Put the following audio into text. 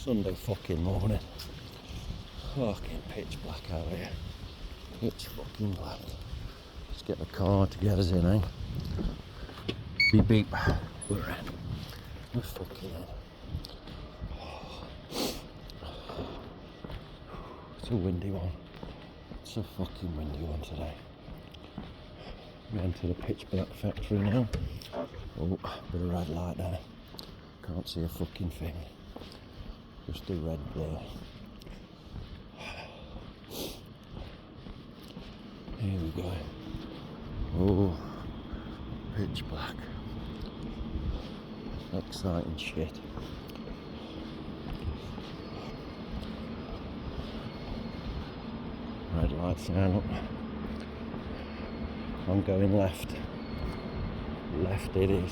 Sunday fucking morning. Fucking pitch black out here. Pitch fucking black. Let's get the car to get us in, eh? Beep beep. We're in. We're fucking in. It's a windy one. It's a fucking windy one today. We're into the pitch black factory now. Oh, bit of red light there. Can't see a fucking thing. Just a red blur. Here we go. Oh, pitch black. Exciting shit. Red light sign up. I'm going left. Left it is.